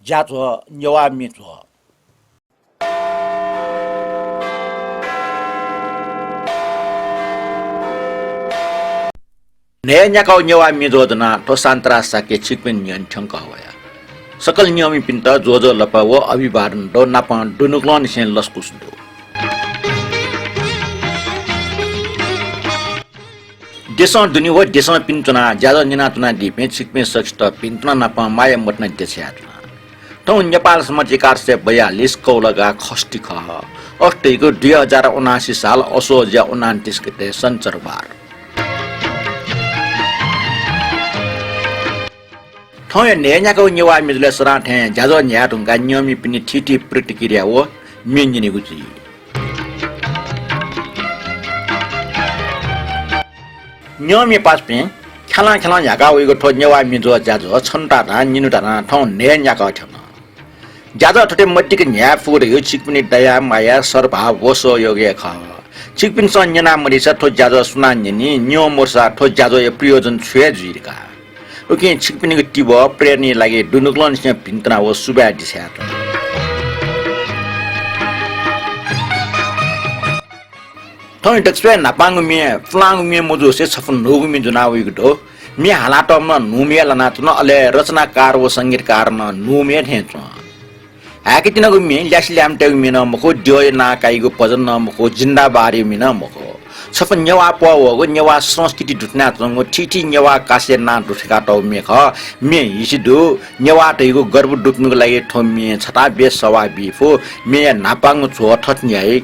家做牛蛙米做。नेन्याका नेवा मिजोदना तो सांतरा साके छिकपिन नियन ठंका होया सकल नियमी पिंता जोजो लपा वो अभिवादन दो नापा दुनुक्लोन सेन लस्कुस दो देशों दुनिया वो देशों पिंतना ज्यादा निना तुना दीपे छिकपिन सक्ष्ट पिंतना नापा माया मतना देशयातना तो नेपाल समाजिकार से 42 कौलगा खस्टी खह अस्ट्रेको 2079 साल असोज 29 गते सञ्चरबार थोय नेन्याको नेवा मिजले सराठे जाजो न्याटुङका नियमी पनि ठिठी प्रतिक्रिया हो मिन्जिने गुची नियमी पासपे खेला यागा उइगो थो नेवा मिजो जाजो छन्टा ना निनुटा ना थौ नेन्याको थन जाजो थटे मट्टिके न्या फुर यो छिकपिनी दया माया सरभाव वसो योगे ख छिकपिन सन्यना मरिसा थो जाजो सुनान्यनी न्यो मोर्सा थो जाजो यो प्रयोजन छुए जुइरका ओके छिकपिनीको टिबो प्रेरणी लागि दुनुक्लन से भिन्तना हो सुबा दिस्यात थोइ दक्सवे नापाङ मे फ्लाङ मे मोजो से छफन नोगु मे जुनाउ गडो मे हालाटम न नुमे लना तुन अले रचनाकार व संगीतकार न नुमे थेच हाकितिनको मे ल्यासल्याम टेग मे न मको जोय ना काइगो पजन न मको जिन्दाबारी मे न मको सफन नेवा पवगो नेवा संस्कृति दुट्ना तंगो ठिठी नेवा कासे ना दुठका टौ मेख मे हिसिदु नेवा तैगो गर्व दुट्नुको लागि ठोम्मे छटा बे सवा बिफो मे नापाङ छो ठट्न्याइ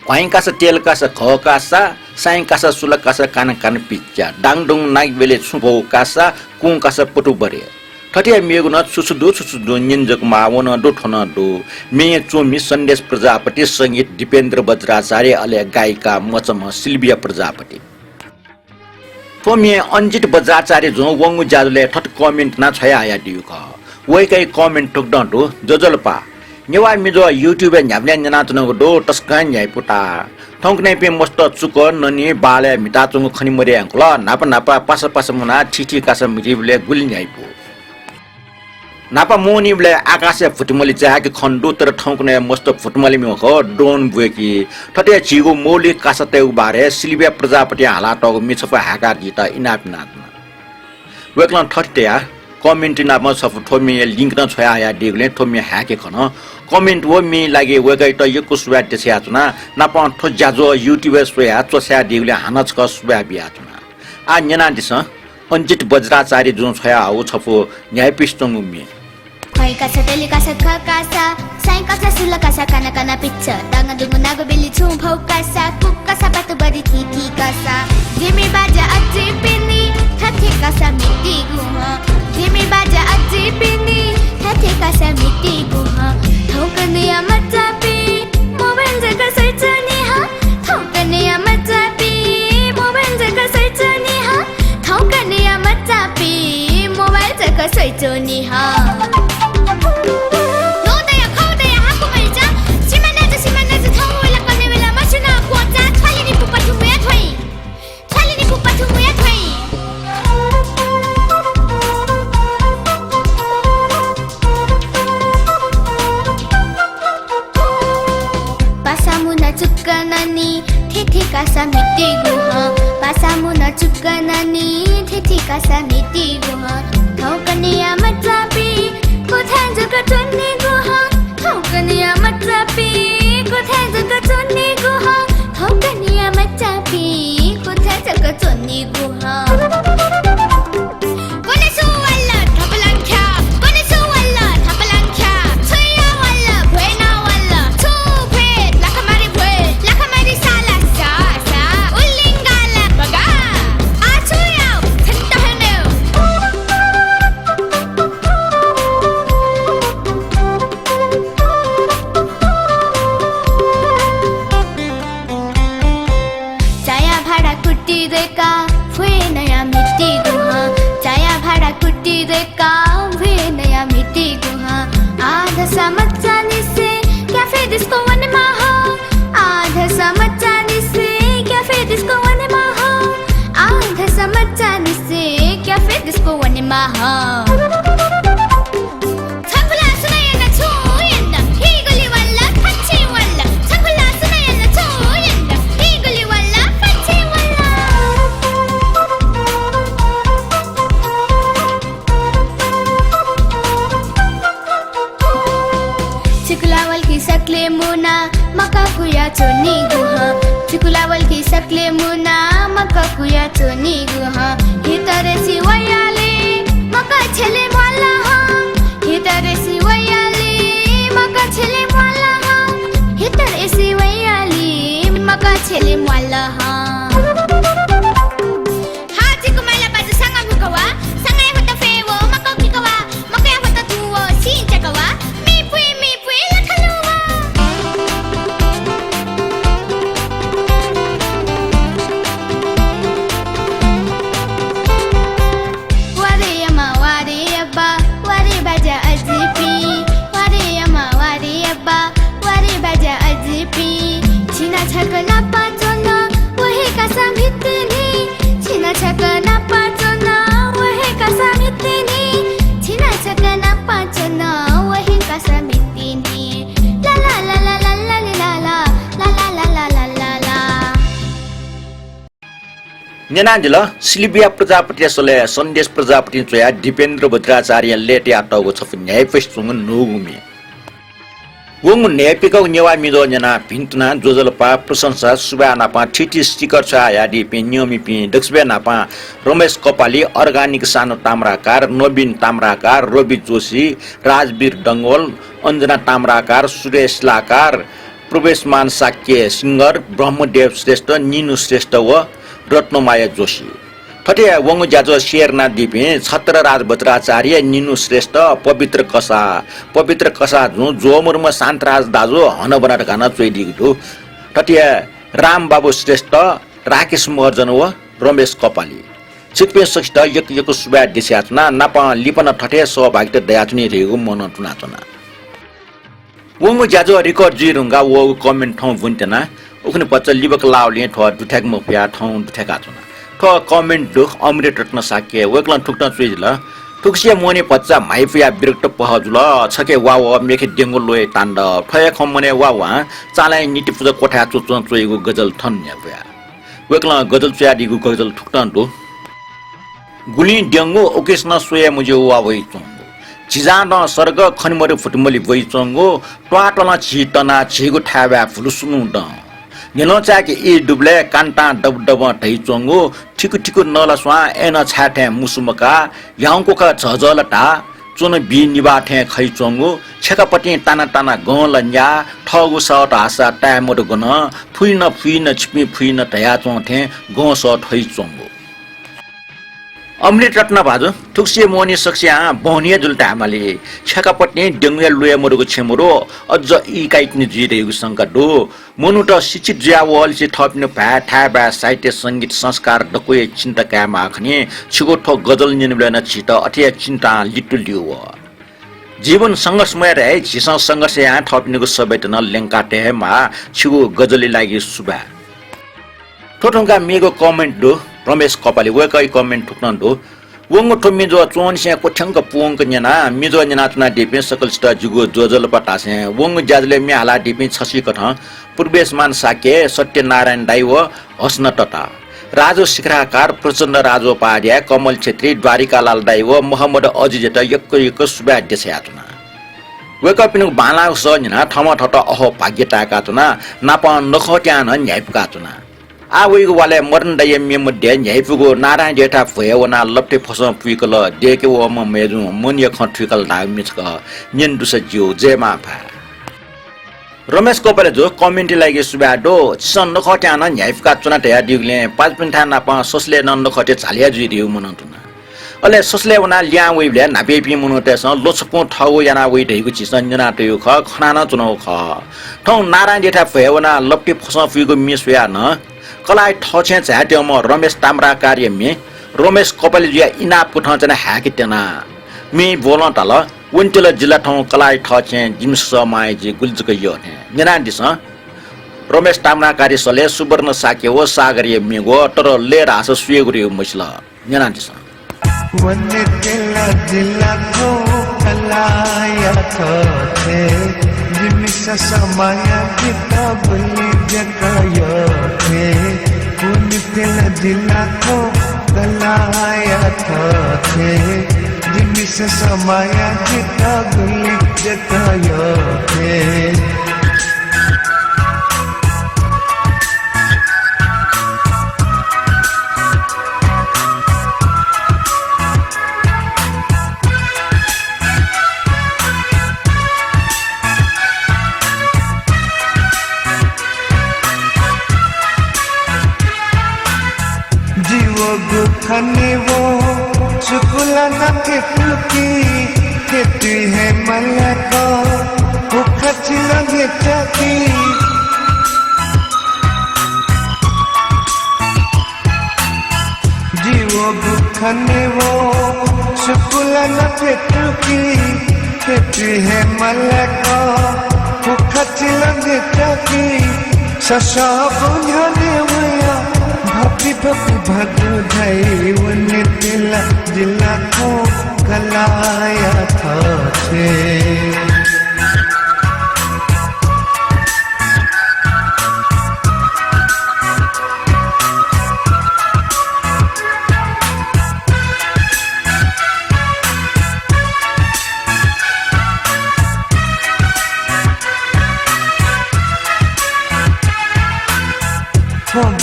क्वाइ कास तेल कास ख कासा साइ कास सुल कास कान कान पिच्चा डाङडुङ नाइ बेले छुपौ कासा कुङ कास पटु बरे ठटिया मेगु न सुसुदु निन्जक मावन दुठन दु मे चोमी सन्देश प्रजापति संगीत दीपेन्द्र बज्राचार्य अले गायिका मचम सिल्भिया प्रजापति फोमे अन्जित बज्राचार्य जो वंगु जाजुले ठट कमेन्ट ना छया आया दिउ ख वइ कै कमेन्ट टक डन्टु जजलपा नेवा मिजो युट्युब न्याब्ल्या जना तनको दो टस्कान न्याय पुटा ठौकनै पे मस्त चुक ननी बाले मिटा चंगु खनि मरे अंकल नापा पास मुना ठिठी कास मिजिबले गुल न्यायपु नापा मोनीबले आकाशे फुटमली चाहेको खण्डु तर ठौकने मस्त फुटमली मेको ड्रोन बुएकी ठटे छिगो मोली कासतेउ बारे सिल्भिया प्रजापति हालाटको मिछप हाका दिता इनापनात्मा वेक्लन ठट्या कमेन्ट नाम सफ थोमे लिंक न छया या दिगले थोमे हाके खन कमेन्ट वो मे लागि वेगै त यको सुवा देस्यातना नापा थो जाजो युट्युब सोया चोस्या दिगले हानच क सुवा बियातना आ न्यना दिस अन्जित बज्राचार्य जुन छया आउ छफो न्यायपिस्तंगु मे खै कासा तेली कासा ख कासा साइ कासा सुल कासा काना काना पिच्च डाङ दुङु नागो बेली छु भौ कासा कुक कासा पातु बडी थी कासा जिमी बाजा अझै पिनी थथे कासा मिटी गुह जिमी बाजा अझै पिनी थथे कासा मिटी गुह ठौकनिया मचापी मोबाइल जगा सैचनी हा ठौकनिया मचापी मोबाइल जगा सैचनी हा ठौकनिया मचापी मोबाइल जगा सैचनी हा कासा मिटी गुह पासामुना चुक्कनानी ठेठी कासा मिटी गुह ठौकनिया मचापी कोठा जगा चन्नी गुह ठौकनिया मचापी कोठा जगा चन्नी गुह ठौकनिया मचापी कोठा जगा चन्नी गुह चोनी गुह चुकुलावल की सकले मुना मका कुया चोनी गुह हितरे सिवयाले मका छले वाला हा हितरे सिवयाले मका छले वाला हा हितरे सिवयाले मका छले वाला हा नेनाजिल सिलिबिया प्रजापति सले सन्देश प्रजापति चोया दिपेन्द्र भद्राचार्य लेटे आटोगो छफ न्याय फेस्टुङ नोगुमी वंग न्यायपिका नेवा मिदो जना भिन्तना जोजलपा प्रशंसा सुबा नापा ठिटी स्टिकर छ यादि पेन्योमी पि दक्षबे नापा रमेश कपाली अर्गानिक सानो ताम्राकार नवीन ताम्राकार रवि जोशी राजवीर डंगोल अंजना ताम्राकार सुरेश लाकार प्रवेशमान साक्य सिंगर ब्रह्मदेव श्रेष्ठ निनु श्रेष्ठ व रत्नमाया जोशी ठटे वंग जाजो शेरना दिपे छत्र राज भद्राचार्य निनु श्रेष्ठ पवित्र कसा जो मुर्म शान्तराज दाजो हन बना ढकाना चोइदिगु ठटे राम बाबु श्रेष्ठ राकेश महर्जन व रमेश कपाली चितपे सष्ट यक सुबा दिस्याचना नापा लिपन ठटे सहभागिता दयाचुनी रेगु मन टुनाचना वंग जाजो रिकर्ड जिरुंगा वो कमेन्ट ठौ बुन्टेना उखने पच्चा लिबक लाउले ठ दुठ्याक मफिया ठौ दुठ्याका छना ठ कमेन्ट दुख अमृत रत्न साके वेकलन ठुक्न चुइजला ठुक्सिया मोने पच्चा माइफिया विरक्त पहजुल छके वाव मेखे डेंगो लोए ताण्ड ठय खमने वावा चालाइ नीति पूजा कोठा चुचन चुइगु गजल ठन न्यापया वेकलन गजल चुयादिगु गजल ठुक्न दु गुली डेंगो ओकेसन सोया मुजे वा भइ चंगो चिजान सर्ग खनिमरे फुटमली भइ चंगो ट्वाटला छिटना छिगु ठाबा फुलुसुनु द नेलो चाके ए डुब्ले कान्टा डबडब ठै चंगो ठिकु नलस्वा एन छाठे मुसुमका याउको का झझलटा चुन बि निबाठे खै चंगो छेकापटी टाना गलन्या ठगु सट आशा टाइमड गन फुइन छिपि फुइन तया चोथे गो सट ठै चंगो अमृत रत्न भाजु थुक्सिए मोनी सक्सिया बहनिया जुल्टा हामीले छेकापट्टि डेंगुया लुया मरुको छेमरो अझ इकाइक्ने जिरेको संकटो मनुट शिक्षित ज्यावल से थप्ने भा थाबा साहित्य संगीत संस्कार डकोय चिन्ता कामा खने छिगो ठो गजल निनबलेन छिट अथिया चिन्ता लिटु लियो जीवन संघर्षमय रहे छिसा संघर्ष यहाँ थप्नेको सबैटन लेंकाटे मा छिगो गजलले लागि सुबा ठोठोंगा मेगो कमेन्ट दो रमेश कपाली वेकै कमेन्ट ठुक्न दो वंग ठो मिजो चोनसिया कोठंग पुंग न्याना मिजो न्याना तना डिपे सकल स्टा जुगो जोजल पटासे वंग जाजले मे हाला डिपे छसी कठ पूर्वेशमान साके सत्यनारायण दाइ व हसन टटा राजो शिखराकार प्रचण्ड राजो पाड्या कमल छेत्री द्वारिकालाल दाइ व मोहम्मद अजिजेट यक सुबा देशयातना वेकपिनु बाला स न्याना ठम ठट अह भाग्यताका तना नापा नखट्यान न्यायपका तना आवेगो वाले मर्न दाय मेमध्ये न्यायपुगो नारायण जेठा भयवना लप्टे फसम पुइकल देके व म मेजु मनिय खठुकल धामिचक निन्दुस जिउ जेमा भा रमेश कपाले जो कमेन्ट लागि सुबाडो सन नखट्यान न्यायपुका चुना तया दिगले पाँच पिन्ठा नापा सोसले न नखटे झालिया जुइदिउ मनन्तुना अले सोसले वना ल्या वेबले नापेपि मनोतेस लोछको ठगो याना वे ढैको चिसन जना तयो ख खनाना चुनाउ ख ठौ नारायण जेठा भयवना लप्टे फसम पुइको मिसया न कलाई ठछे झाट्यम रमेश ताम्रा कार्यमे रमेश कपाली जिया इनापको ठ जना हाकितेना मे बोलन तल वन्टेल जिल्ला ठाउँ कलाई ठछे जिमस माय जि गुल्जक यो ने नेना दिस रमेश ताम्रा कार्य सले सुवर्ण साके व सागरिय मेगो तर लेर आस सुयगुरियो मसला नेना दिस वन्टेल जिल्ला को कलाई ठछे जिमस समय किताबली जकयो थे वन्टेल जिल्ला को कलाई ठछे जिमस समय किताबली जकयो थे खने वो चुकुला न केतुकी केतु है मलको वो खचिला गेटकी जीवो बुखने वो चुकुला न केतुकी केतु है मलको वो खचिला गेटकी ससा बुझने वया भक्ति भक्ति भगो धाई वने तेला जिला को कलाया था छे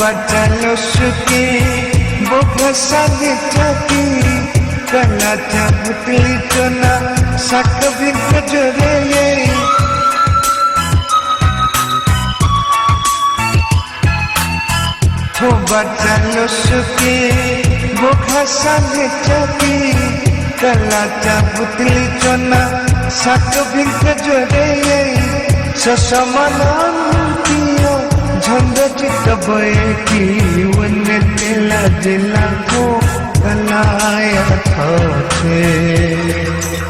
बचलो सुखी वो भसा देती कला चाबुतली चना सक भी गजरे तो बचलो सुखी वो भसा देती कला चाबुतली चना सक भी गजरे ससमना झंड चितबे की वने तेला जिला को कलाया था छे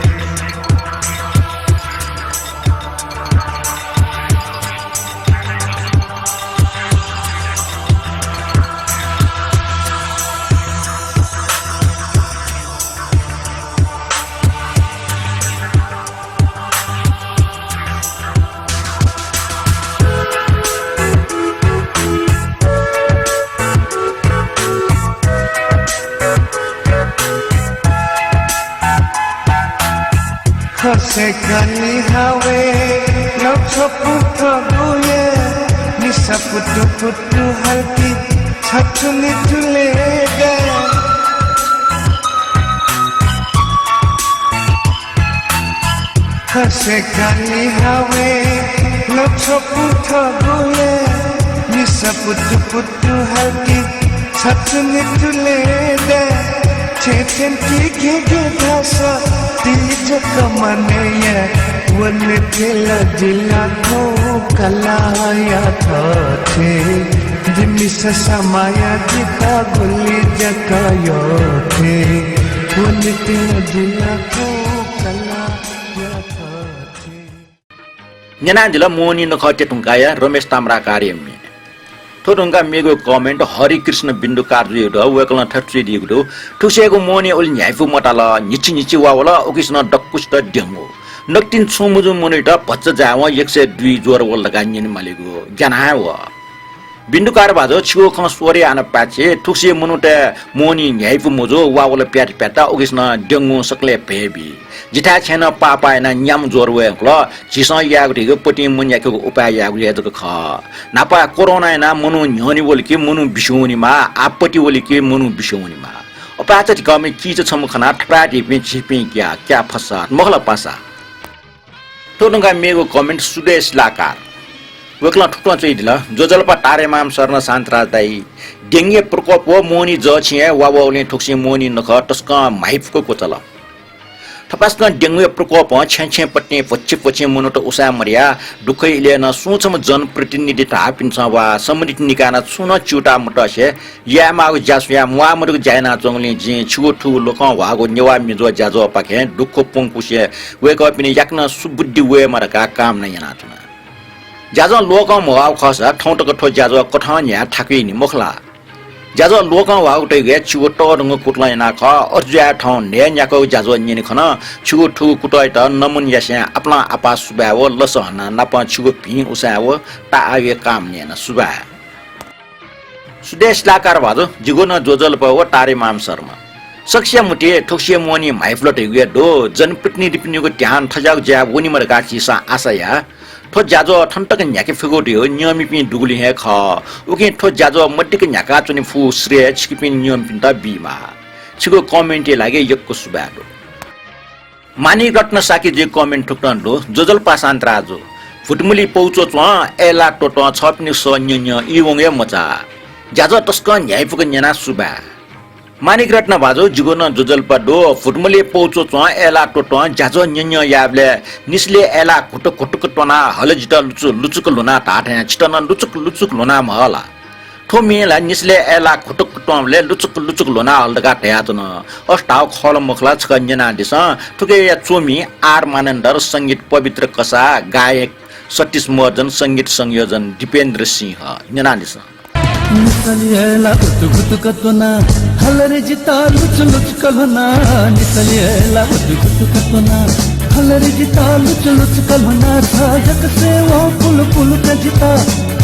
खसे कली हवे लक्ष्य पुत्र गुये निशा पुत्र पुत्र हल्की छछुली तुले गए खसे कली हवे लक्ष्य पुत्र गुये निशा पुत्र पुत्र हल्की छछुली तुले गए चेतन की गे धासा तीज कमने वन तेला जिला को कलाया था छे जिमी समाया जिका गुली जकायो थे वन तेला जिला को कलाया था छे न्याना जिला मोनी नखते टुंकाया रमेश ताम्रा कार्यमी थोरंगा मेगो कमेन्ट हरिकृष्ण बिन्दु कार्य द वेकल थट्सी दिगु ठुसेको मोनी ओल न्याइफु मटाला निचि निचि वावला ओकिसन डक्कुस्ट डेमो नक्तिन छुमुजु मोनिटा भच्च जाव 102 जोर वल लगानिन मालिगु ज्ञानाव बिन्दुकार बाजो छिगो ख सोरे आन पाचे ठुसे मुनुटे मोनी न्याइफु मोजो वावला प्याट प्याटा ओकिसन डेंगु सकले बेबी जिता छैन पापायना न्याम जोर वेकल जिस यागरिगो पटि मुन्याको उपाय यागरिएको ख नापा कोरोना ना मनु न्योनी बोलकी मनु बिसोनीमा आपपटि बोलकी मनु बिसोनीमा अपाचट कमे चीज छम खना ठपाटी पे छिपि क्या फसा मखला पासा तोनगा मेगो कमेन्ट सुदेश लाकार वेकला ठुक्ला चाहिँ दिला जोजलपा तारे माम सर्न शान्तराज दाई डेंगे प्रकोप हो मोनी ज छिए वावले ठुक्सी मोनी नख टस्का माइफको कोचला थपास्न डेंगु प्रकोप छे पट्ने पछि मुनोट उसा मरिया दुखैले न सोचम जन प्रतिनिधि थापिन्छ वा सम्मिलित निकाना सुन चुटा मटसे या मागु जासुया मुआमरु जायना जंगले जे छुगु लोक वागो नेवा मिजो जाजो पाखे दुख पंकुसे वेक अप नि याक्न सुबुद्धि वे मरका काम न याना तुना जाजो लोक मगाउ खसा ठौटक ठो जाजो कठन या ठाकै नि मखला जाजो लोक वाउटै गे छुगु टरंग कुटलाई ना ख अर्ज्या ठौ ने न्याको जाजो निनि खन छुगु ठु कुटै त नमुन यासे अपना आपा सुबाव लसहना नप छुगु भि उसाव ता आगे काम ने न सुबा सुदेश लाकार भाजो जिगो न जोजल पव तारे माम शर्मा सक्ष्य मुटे ठोक्सिय मोनी माइफ्लट गे दो जनप्रतिनिधि पिनिको ध्यान थजाउ ज्या वनि मर गाची सा आशया ठो जाजो ठन्टक न्याके फिगोडियो नियमी पि दुगुली हे ख उके ठो जाजो मट्टिक न्याका चुनि फु श्रेय छिकि नियम पिन त बीमा छिगो कमेन्टे लागे यक्को सुबाडो मानी रत्न साकी जे कमेन्ट ठुक्न दो जोजल पासान्त राजो फुटमुली पौचो च एला टोटो छपनि सन्य इवंगे मचा जाजो तस्क न्याइफुक न्याना सुबा मानिक रत्न भाजो जिगोन जुजल्पा डो फुटमले पौचो च एला टोट जाजो न्य याबले निस्ले एला कुट कुटक टोना हलजित लुचुक लुना टाटे छिटन लुचुक लुना महला थोमिला निस्ले एला खुटुक टोमले लुचुक लुना हल्दगा ट्यातन अस्टाव खल मुखला छकन्जना दिस ठुके या चोमी आर मानन्दर संगीत पवित्र कसा गायक सतीश महर्जन संगीत संयोजन दीपेन्द्र सिंह जना दिस निसलिएला उतुकुतुकतोना हलरे जिता लुचलुचकलना निसलिएला उतुकुतुकतोना हलरे जिता लुचलुचकलना साजक से वो पुल कजिता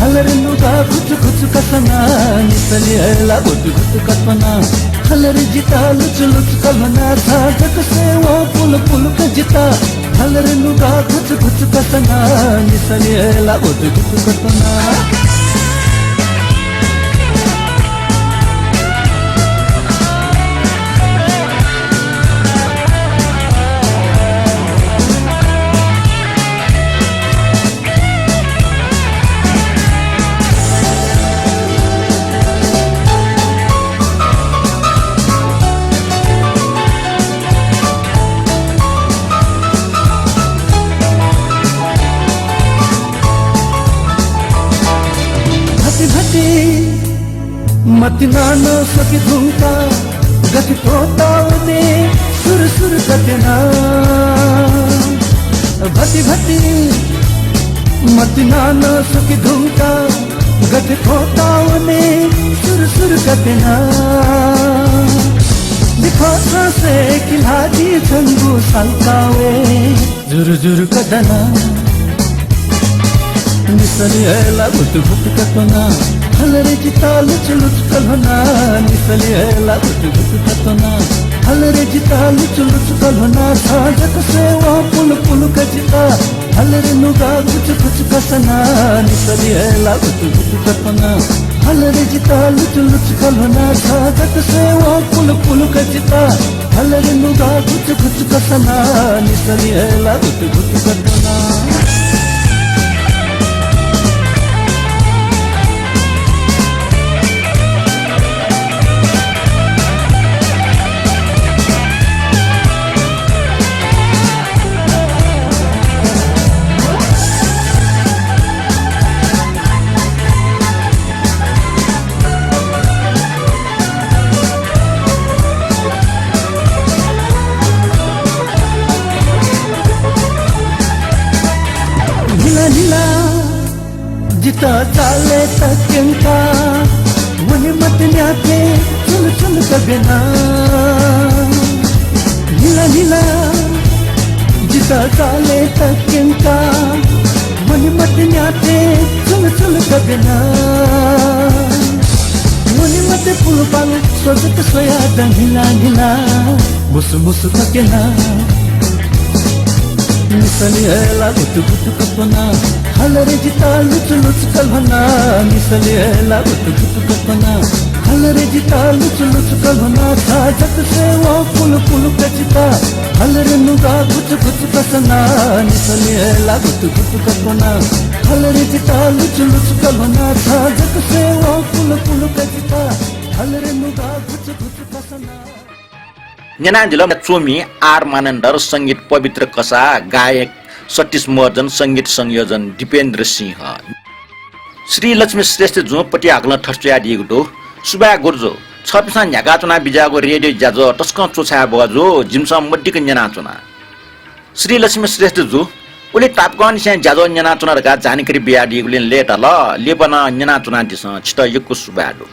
हलरे नुगा कुछ कसना निसलिएला उतुकुतुकतोना हलरे जिता लुचलुचकलना साजक से वो पुल कजिता हलरे नुगा कुछ कसना निसलिएला उतुकुतुकतोना मति नानो सकी धुंका गति तोतावने सुर कतना भति मति नानो सकी धुंका गति तोतावने सुर कतना दिखा से खिलाड़ी छंगू सलकावे जुर कदना निसलिएला उतुकुतुकतोना हलरे जिता लुचलुचकलना निसलिएला उतुकुतुकतोना हलरे जिता लुचलुचकलना साजक से वो पुल कजिता हलरे नुगा कुछ कसना निसलिएला उतुकुतुकतोना हलरे जिता लुचलुचकलना साजक से वो पुल कजिता हलरे नुगा कुछ कसना निसलिएला उतुकुतुकतोना नीला जिता चाले तक्यंका वनी मत न्याके चल कबेना नीला जिता चाले तक्यंका वनी मत न्याके चल कबेना वनी मत पुलपाल सोजक सोया नीला मुसु ककेना निसलिएला उतुकुतुकतोना हलरे जिता लुचलुचकलना निसलिएला उतुकुतुकतोना हलरे जिता लुचलुचकलना साजक से वो पुल कजिता हलरे नुगा कुछ कसना निसलिएला उतुकुतुकतोना हलरे जिता लुचलुचकलना साजक से वो पुल कजिता हलरे नुगा कुछ कसना न्यानाजिल चोमी आर मानन्दर संगीत पवित्र कसा गायक सतीश महर्जन संगीत संयोजन दीपेन्द्र सिंह श्री लक्ष्मी श्रेष्ठ जो पटी हाक्न ठस्या दिएको दो सुबा गुर्जो छपिसा झ्याका चुना बिजाको रेडियो जाजो टस्क चोछा बजो जिमसा मड्डीक न्याना चुना श्री लक्ष्मी श्रेष्ठ जो उले टापकन से जाजो न्याना चुनाका जानकारी बिया दिएकोले लेट ल लेबन न्याना चुना दिस छिट यको सुबाडो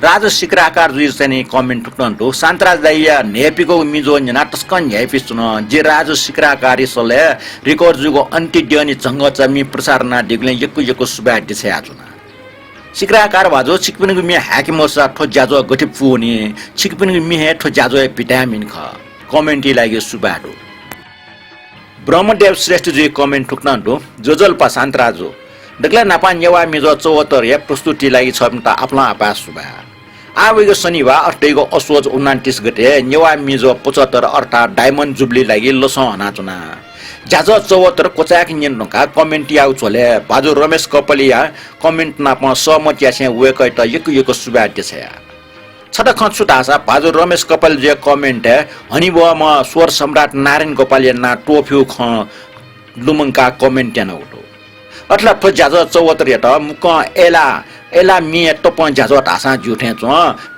राज शिखराकार जुई चाहिँ कमेन्ट टुक्नु शान्तराज दाइया नेपिको मिजो न्याना टस्कन न्यापिस चुन जे राज शिखराकारी सले रिकर्ड जुगो अन्ति डियनी जंग चमी प्रसारणा दिगले यको सुबा दिसे आजुना शिखराकार भाजो छिकपिनको मि हाकी मोसा ठो जाजो गठि पुनी छिकपिनको मि हे ठो जाजो भिटामिन ख कमेन्टि लागि सुबाडो ब्रह्मदेव श्रेष्ठ जुई कमेन्ट टुक्नु जोजल्पा शान्तराजो दगला नापान यवा मिजो 74 या प्रस्तुति लागि छमता आफ्ना आपा सुबा आवेगो शनिबार अष्टैगो असोज 29 गते नेवा मिजो 75 अर्थात डायमन्ड जुबली लागि लसो हनाचुना जाजो 74 कोचाक निन्नका कमेन्ट याउ चले बाजु रमेश कपलिया कमेन्ट नाप सहमति यासे वेकै त यको सुबा दिसया छटा खन्छु तासा भाजु रमेश कपाल जे कमेन्ट हनी बुवा म स्वर सम्राट नारायण गोपाल ना टोफ्यु ख लुमङका कमेन्ट यान उठो अट्ला फ ज्याज 74 त मुक एला मि टप ज्याज तासा जुठे छ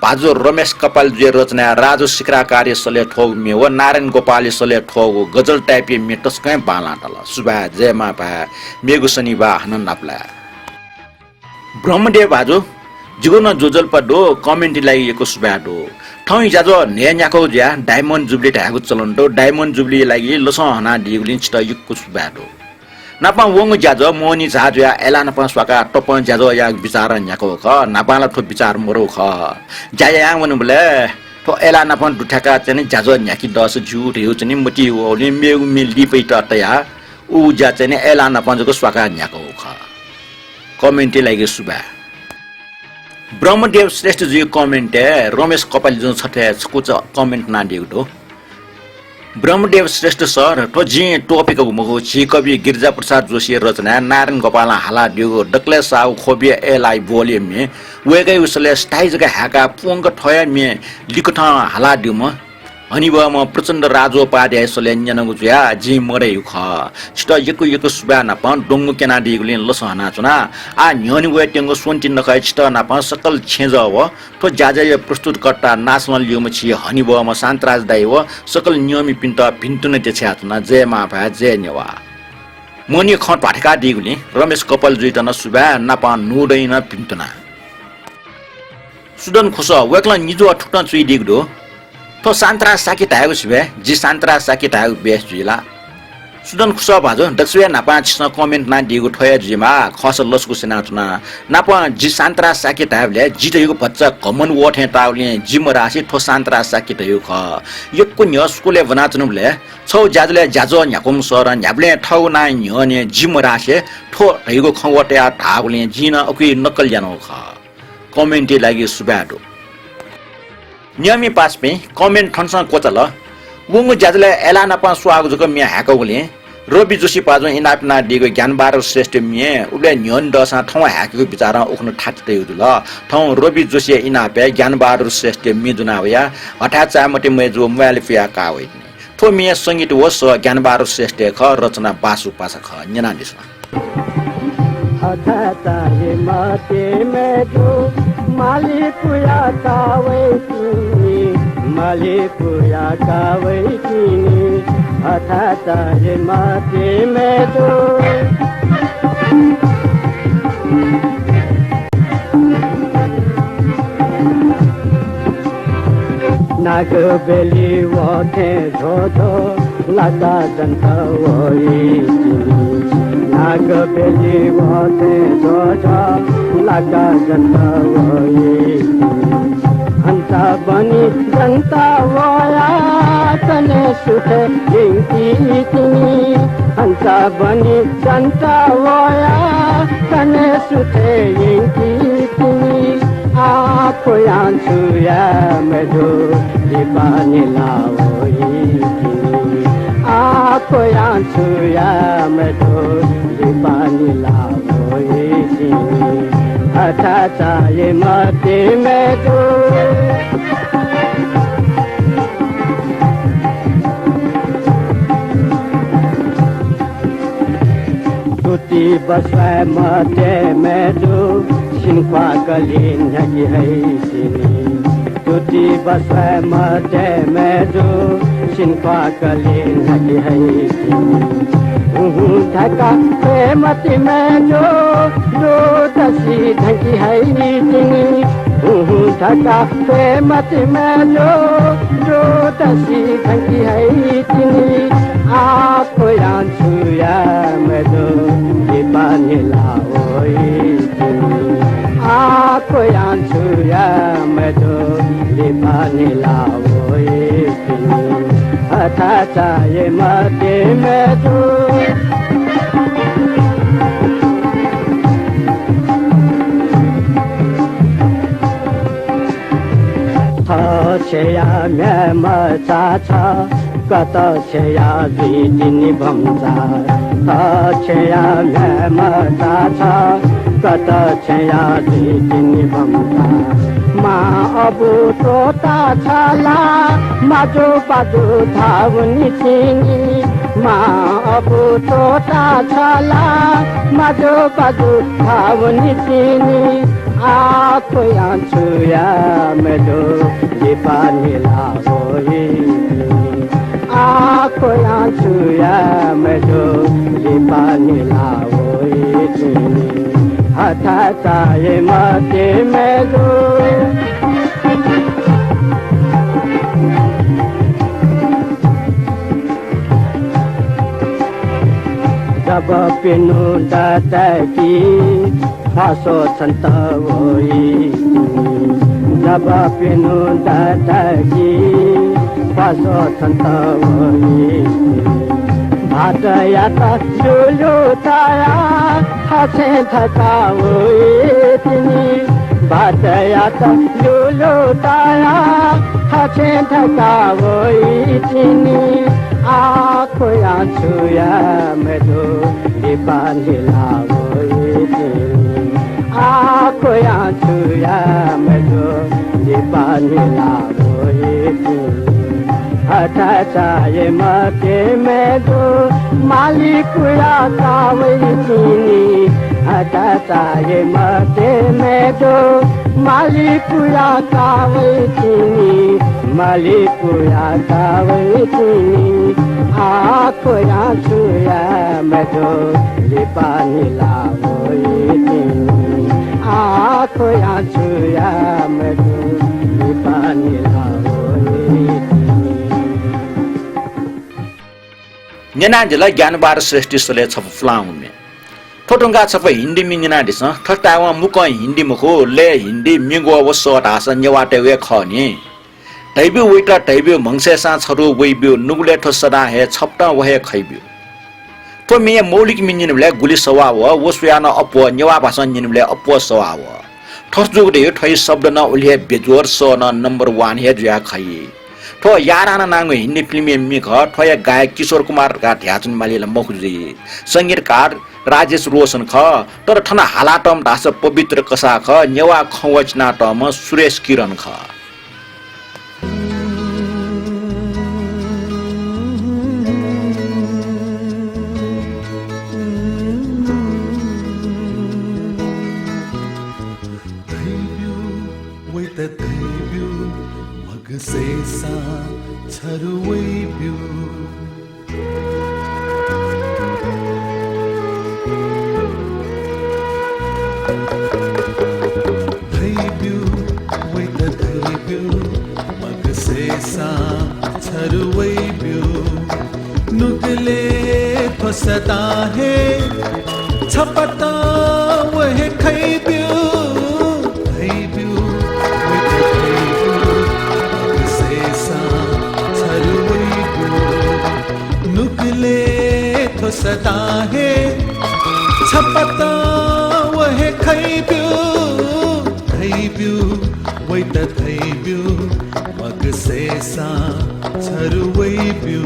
भाजु रमेश कपाल जे रचना राजु सिक्रा कार्य सले ठो मे व नारायण गोपाल सले ठो गजल टाइपे मेटस कै बाला तल सुबा जयमा भा मेगु शनिबा हनन नाप्ला ब्रह्मदेव भाजु जीवन जोजल पडो कमेन्ट लागि सुबाडो ठौइ जाजो नेन्याको ज्या डायमन्ड जुबली ढागु चलन्टो डायमन्ड जुबली लागि लस हना दिगुलिन छिट युकु सुबाडो नापा वङ ज्याजो मोनी झाज्या एला नपा स्वाका टप ज्याजो या विचार न्याको ख नापाला ठो विचार मरो ख जाया वनु बले ठो एला नपा दुठाका चाहिँ ज्याजो न्याकी 10 झुट हेउ चाहिँ मटी ओले मेगु मिलि पैट तया उ ज्या चाहिँ एला नपा जको स्वाका न्याको ख कमेन्ट लागि सुबा ब्रह्मदेव श्रेष्ठ जी कमेन्ट रमेश कपाल जो छटे कुछ कमेन्ट ना दिउटो ब्रह्मदेव श्रेष्ठ सर तो जी टॉपिक मगो छी कवि गिरिजा प्रसाद जोशी रचना नारायण गोपाल हाला दिउ डक्ले साउ खोबे एलाई बोले मे वेगै उसले स्टाइज का हाका पोंग ठया मे लिकठ हाला दिउ म अनि ब म प्रचण्ड राजोपाध्याय सले न्यनगु जुया जी मरे ख छिट यकु सुबा न प डोंगु केना दिगुलिन लसहना चुना आ न्यनि वे टेंगो सोन्टिन नखै छिट न प सकल छेज व तो जाजय प्रस्तुत करता नासनल लिउम छि हनि ब म शान्तराज दाइ व सकल नियमी पिन्ट पिन्टुन देछ्या चुना जय मा भा जय नेवा मनि ख पाठका दिगुलि रमेश कपाल जुइतन सुबा न प नुदैन पिन्टुना सुदन खुस वेकला निजो ठुक्न चुइ दिगदो तो शान्तरा साकी तागु छबे जी शान्तरा साकी तागु बेस जुइला सुदन खुस भाजो दक्षिया नापा छिस कमेन्ट ना दिगु ठया जिमा खस लसकु सेना चुना नापा जी शान्तरा साकी तागले जी तयु बच्चा कमन वोट हे ताउले जिम राशि ठो शान्तरा साकी तयु ख यक्कु न्यस्कुले बना चुनुले छौ जाजले जाजो न्याकुम सर न्याब्ले ठौ ना न्यने जिम राशि ठो तयु खवटे आ तागले जिन अकि नकल जानो ख कमेन्ट लागि सुबाडो नियमी पासपे कमेन्ट ठनसँग कोचल वंगु ज्याजले एला नपा स्वागु जको म्या हाकौले रवि जोशी पाजो इनापना दिगो ज्ञानबार श्रेष्ठ म्या उले न्यन दसा ठौ हाकेको विचार उखन ठाटते उदुल ठौ रवि जोशी इनापे ज्ञानबार श्रेष्ठ मिजुनावया हठा चामटे मेजो मोबाइल कावै ठो म्या संगीत वस ज्ञानबार श्रेष्ठ ख रचना बासु पासा ख न्यना दिस हठा चाहे माते मेजो मालिपुया कावै किनी हठा चाहे माते मेजो नाग बेली वथे झोझो लगा जन्ता वही नाग बेली वथे झोझो लगा जन्ता वही हंसा बनी जनता वया तने सुखे जिंकी तिनी हंसा बनी जनता वया तने सुखे जिंकी तिनी आपको आंसुया मेजो दीपानी लावोई तिनी आपको आंसुया मेजो दीपानी लावोई तिनी अच्छा चाहे मते मेजो टूटी बसवाय मते मेजो सिंपा कलीन नगी है सिनी टूटी बसवाय मते मेजो सिंपा कलीन नगी है सिनी ढका प्रेमती मेजो दो दसी ढकी है सिनी ढका प्रेमती मेजो दो दसी ढकी है सिनी आपको आंसुया मेजो दीपानी लाओई आपको आंसुया मेजो दीपानी लाओई अच्छा चाहे मते मेजो छया म्या मचा छ कत छया बिदिनी भम्चा छया म्या मचा छ कत छया बिदिनी भम्चा मा अबु तोता छला माजो बाजो धावनी चिनी मा अबु तोता छला माजो बाजो धावनी चिनी आको छुया मेरो दीपानी लाओई आको छुया मेरो दीपानी लाओई हथा चाहे मते मेरो जब पिनु दतकी फासो छन्त होई जब पिनु दतकी फासो छन्त होई भात याता लुलु ताया खासे थका होई तिनी भात याता लुलु ताया खासे थका होई तिनी आको छुया मेरो दीपाली लाओई तिनी आको छुया मेरो दीपाली लाओई तिनी हटा चाहे मते मेरो मालिक कावई तिनी हटा चाहे मते मेरो मालिक कावई तिनी मालिक कावई तिनी आको छुया मेरो दीपानी लाओई तिनी आको छुया मेरो दीपानी लाओई न्याना जला ज्ञानबार श्रेष्ठी सले छप फ्लाउमे ठोटुंगा छप हिन्दी मिनिना दिस ठटावा मुक हिन्दी मुखो ले हिन्दी मिगो वसो ढास न्यवाटे वे खनी तैबु वेटा तैबु मंगसेसा छरु वेबु नुगले ठसदा हे छपटा वहे खैबु तो मे मौलिक मिनिनले गुली सवा व वसुयाना अपो न्यवा भाषा निनले अपो सवा व ठसजुग दे ठै शब्द न उले बेजोर स न नम्बर 1 हे जुया खै ठो याराना नांगो हिन्दी फिल्म मिख ठोय गायक किशोर कुमार का ध्याचुन मालिला मखुजी संगीतकार राजेश रोशन ख तर ठना हालाटम दास पवित्र कसा ख नेवा खवचना टम सुरेश किरण ख Sesa charuway biu Thai biu wait the thai biu mag sesa charuway biu nugle phasata hai chapata wah khai biu thai biu सता है छपता वह खैब्यू वै त खैब्यू मग सेसा छरुवैब्यू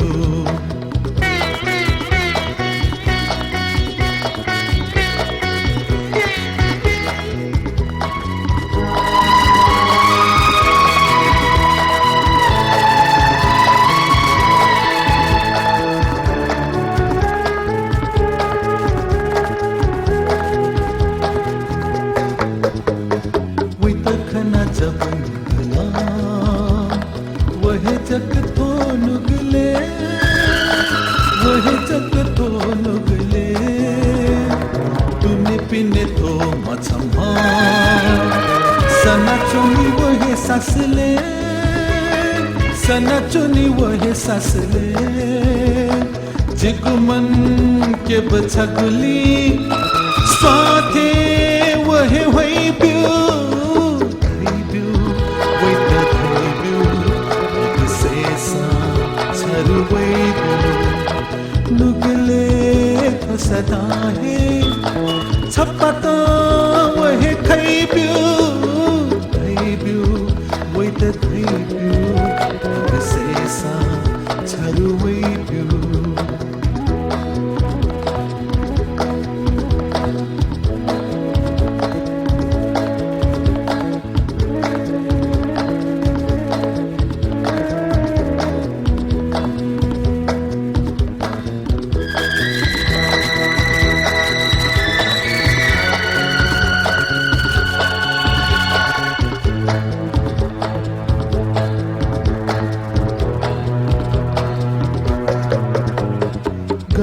सना चुनी वही ससले जिगुमन के बछगुली स्वाथे वही वही ब्यू वही तब्यू सेसा छरुवई नुगले फसदा है छपता वही खैब्यू वही तब्यू सेसा छरुवैब्यू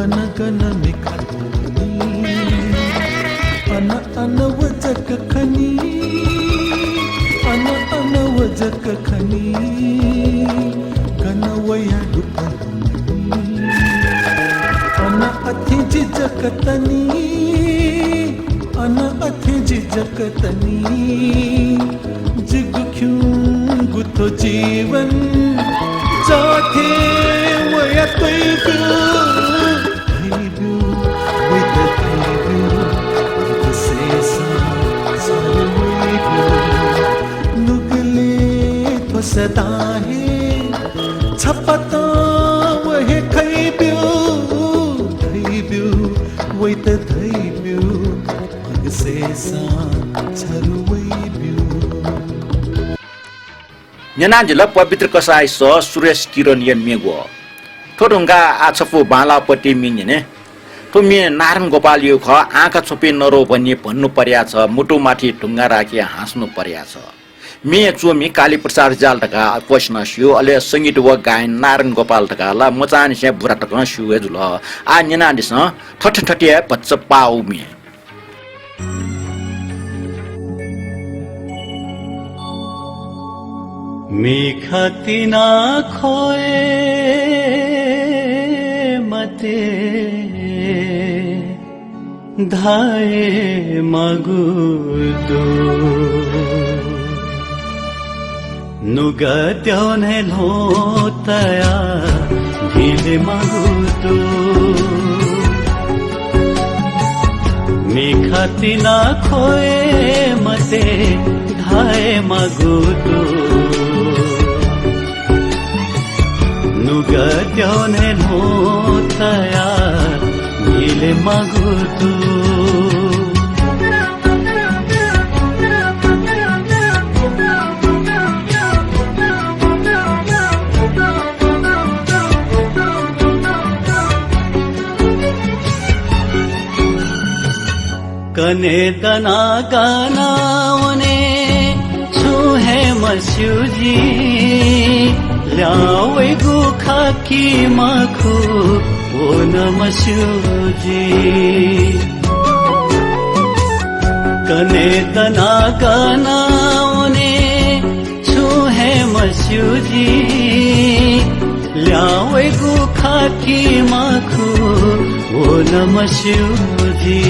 गन गन मिखानी अन अन वजक खनी अन अन वजक खनी गन वया दुपनी अन अथि जिजकतनी अन अथि जिजकतनी जिगुख्युं गुथो जीवन जाथे वया तैबु with the sesa sarwaibu nugle tvasata hai chapata wahe khaibu with the sesa sarwaibu Nyana jela pabitra kasai so Suresh Kiran yen mego Thorunga achafu bala pati minyane Tumi Naran Gopal यो ख आँखा छोपे नरो भन्ने भन्नु पर्या छ मुटुमाथि ढुङ्गा राखी हाँस्नु पर्या छ मे चोमी काली प्रसाद जाल ढका पोष्ण सियो अले संगीत व गायन नारायण गोपाल ढका ला मचानी से बुरा टक सियो जुल आ न्यना दिस ठठ ठटिया बच्च पाउ मे मिखतिना खोए मते धाए मगुदो नुगत्योने लोतया ढिले मगुदो मिखतिना खोए मते धाए मगुदो नुगत्योने लोतया ढिले मगुदो कने तना गाना उने छुहे मस्युजी ल्यावे गुखा की मखु ओ नमस्युजी कने तना गाना उने छुहे मस्युजी ल्यावे गुखा की मखु ओ नमस्युजी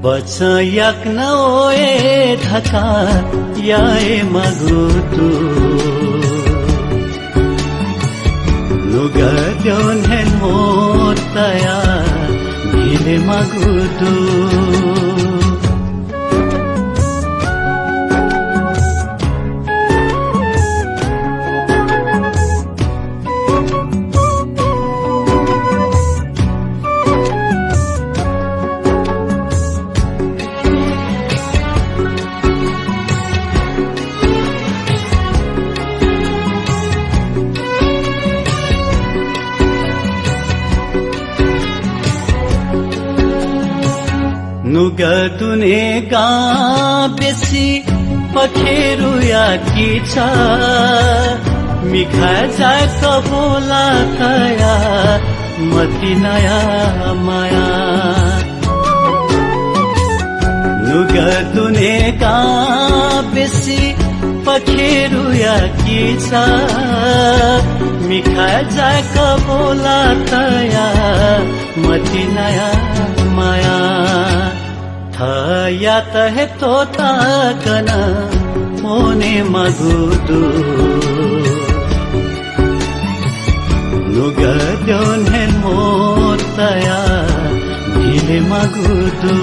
बच्चा याक न ओए धका याए मगुतु नुगत्योन है मोतया ढिले मगुतु नुगतुने का बेसी पखेरु याकी छ मिखा जाक बोला तया मति नया माया नुगतुने का बेसी पखेरु याकी छ मिखा जाक बोला तया मति नया माया या तहे तोता कना मोने मगुदु नुगत्योन है मोतया ढिले मगुदु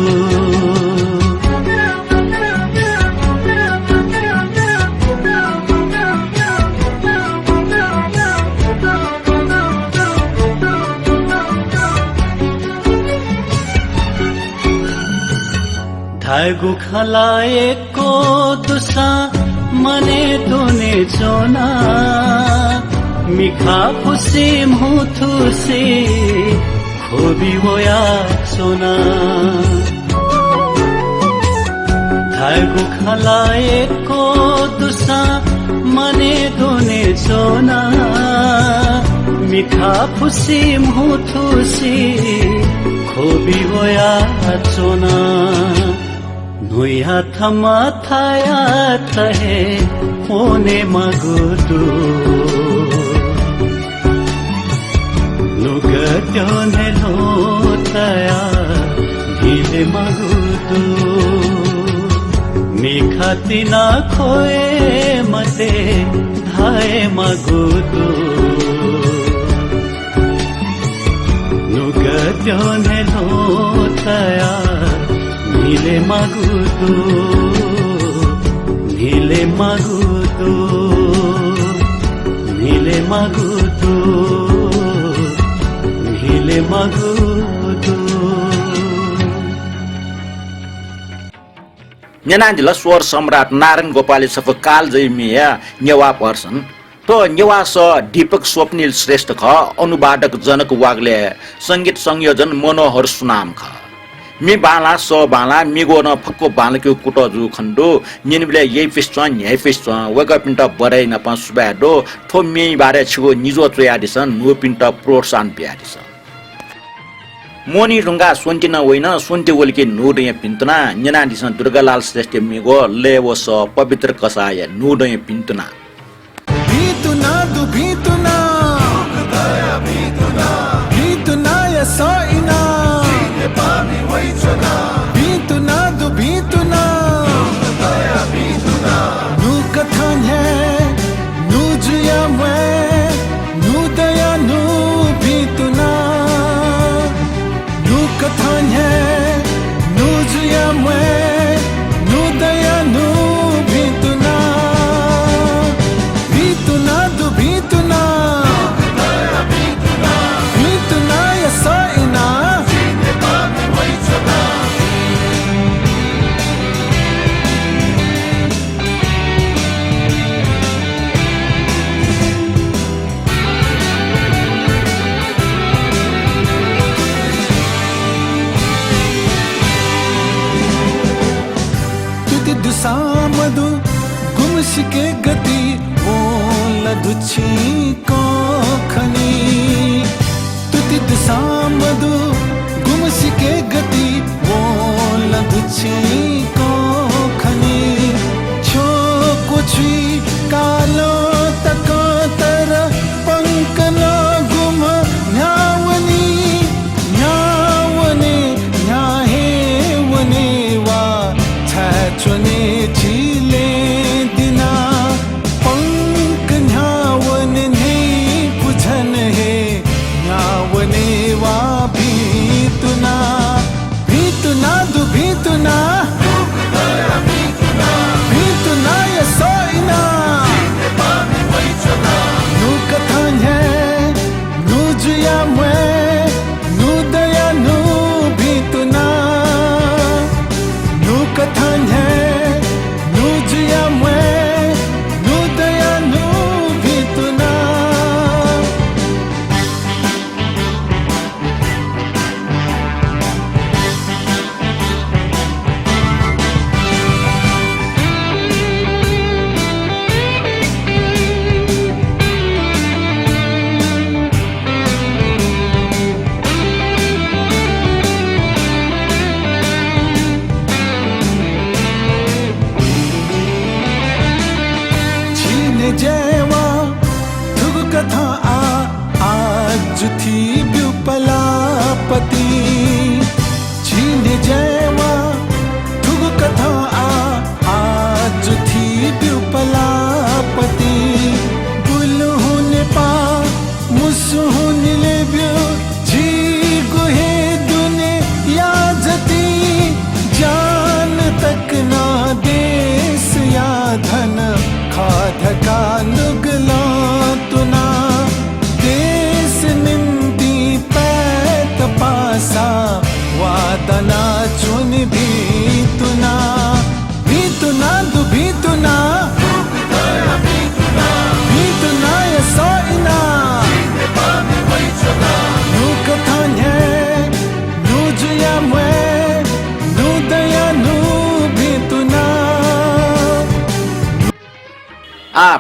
धागु खलाएको दुसा मने दुने चोना मिखा पुसे मुथु से खोबी होया सोना धागु खलाएको दुसा मने दुने चोना मिठा फुसी मुथुसी खोबी होया चोना नुया थमा थाया थहे होने मगुदु नुगट्योने लोतया ढीले मगुदु मिखातिना खोए मते धाए मगुदु नुगट्योने लोतया नीले मगुदु नीले मगुदु नीले मगुदु नीले मगुदु न्यानाजिला स्वर सम्राट नारायण गोपाली सफ कालजयी मिया नेवा पर्सन तो नेवा स दीपक स्वप्निल श्रेष्ठ ख अनुवादक जनक वाग्ले संगीत संयोजन मनोहर सुनाम ख मी बाला स बाला मिगो न फक्को बालक्यो कुट जु खण्डो निनबले यही फिस्टन यही फिस्ट वग पिन्ट बरै न प सुबाडो थो मी बारे छिगो निजो चयादिसन नो पिन्ट प्रोत्साहन प्यादिसन मोनी रुंगा सोन्टिन होइन सोन्टे वलके नुडय पिन्तुना न्यानादिसन दुर्गालाल श्रेष्ठ मिगो लेवो स पवित्र कसाय नुडय पिन्तुना भीतुना दु भीतुना भीतुना या सोइना भीतुना दु भीतुना नु कथान्हे नु जुया मwe नु दया नु भीतुना नु कथान्हे नु जुया मwe नु दया नु भीतुना भीतुना दु भीतुना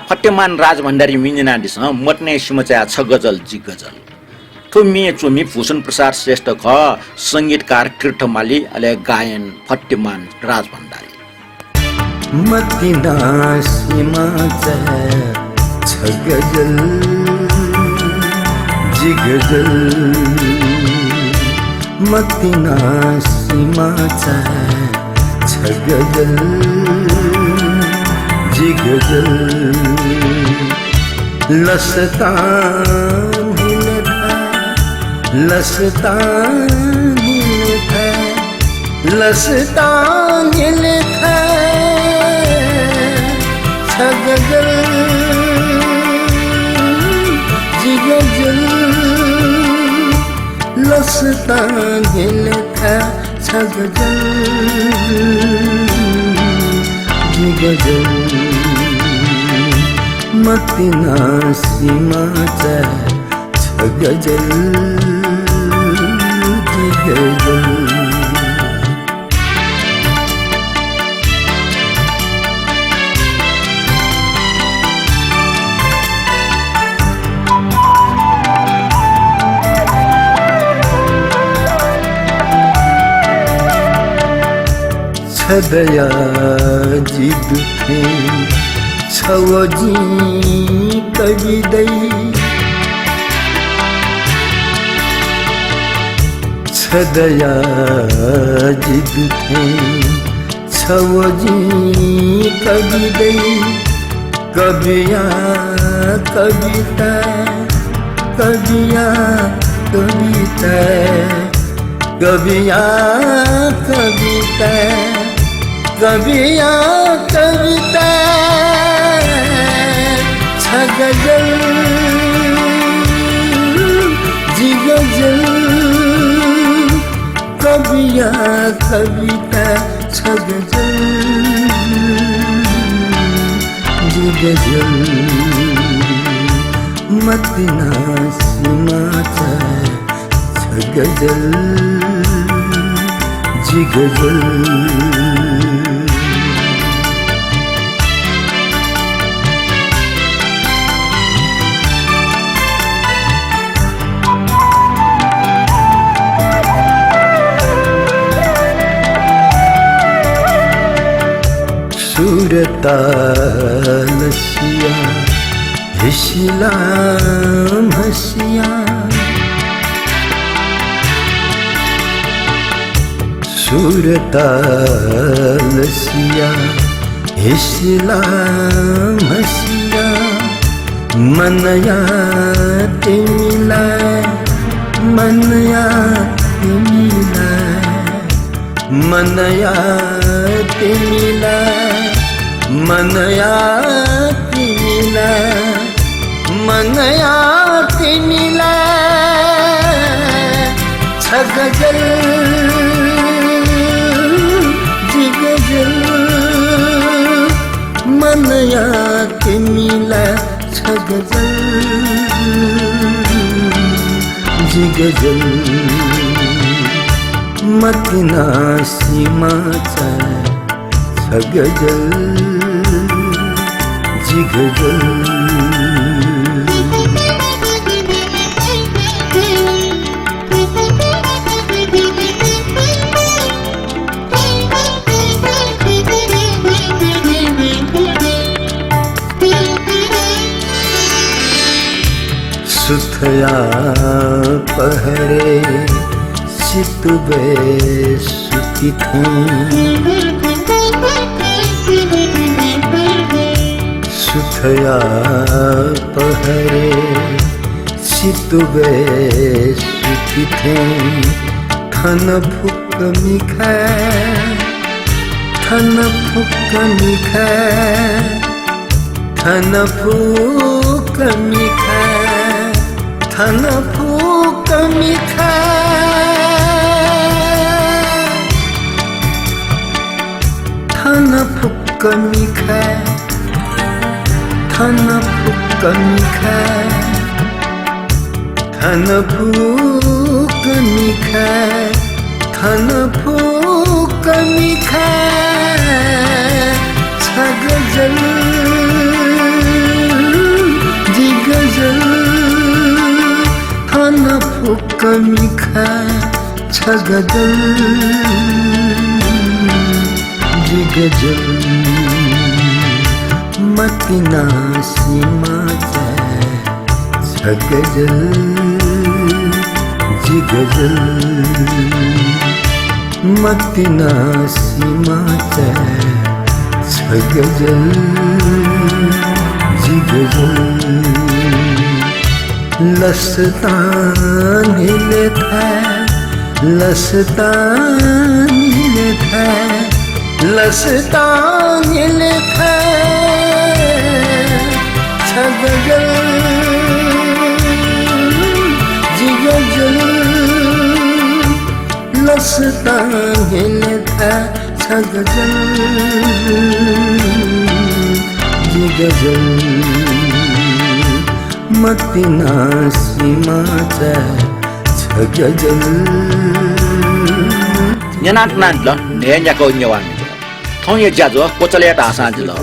फटेमान राज भण्डारी मिन्जनाडिस मट्ने सुमचा छ गजल जी गजल ठो मे चोमी भूषण प्रसाद श्रेष्ठ ख संगीतकार तीर्थमाली अले गायन फटेमान राज भण्डारी मतिना सीमाचा छ गजल जी गजल मतिना सीमाचा छ गजल जी गजल लसतान लसतान छ गजल जी गजल लसतान छ गजल जी गजल मतिना सीमाचा छ गजल जी गजल छदया जी दुखे छवजी कविदै छदया जी दुखे छवजी कविदै कविया कविता कविया कविता कविया कविता कविया कविता छ गजल जी गजल कविया कविता छ गजल जी गजल मतिना सीमाचा छ गजल जी गजल सुरतालसिया हिशिलाम हसिया सुरतालसिया हिशिलाम हसिया मनया तिमिला मनया तिमिला मनया तिमिला मनया तिमिला मनया तिमिला छ गजल जी गजल मनया तिमिला छ गजल जी गजल मतिना सीमाचा छ गजल जी गजल सुथया पहरे सितुबे सुती थी सुथया पहरे सितुबे सुती थी थन फुक मिखा थन फुक मिखा थन फुक मिखा थन फुक मिखा थन फुक मिखा थन फुक मिखा थन फुक मिखा थन फुक मिखा छ गजल फुक्क मिखा छ गजल जी गजल मतिना सीमा छ गजल जी गजल मतिना सीमा छ गजल जी गजल लसतान लेता लसतान लेता लसतान लेता छ गजल जी गजल लसतान लेता छ गजल जी गजल मतिना सीमा छ गजल Nyanak nan lo ne nya ko nyawan. Thong ye jazo ko chale ta sa ji lo.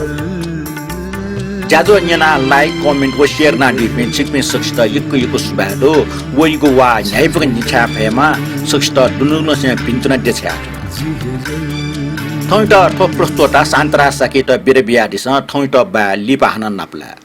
Jazo nyana like comment ko share na di pen chik me saksta yik suba do wo yi ko wa nyai pha ni cha phe ma saksta dunu no se pintuna de cha. Thong ta thop prosto ta santra sakita birebia di sa thong ta ba li pa hanan napla.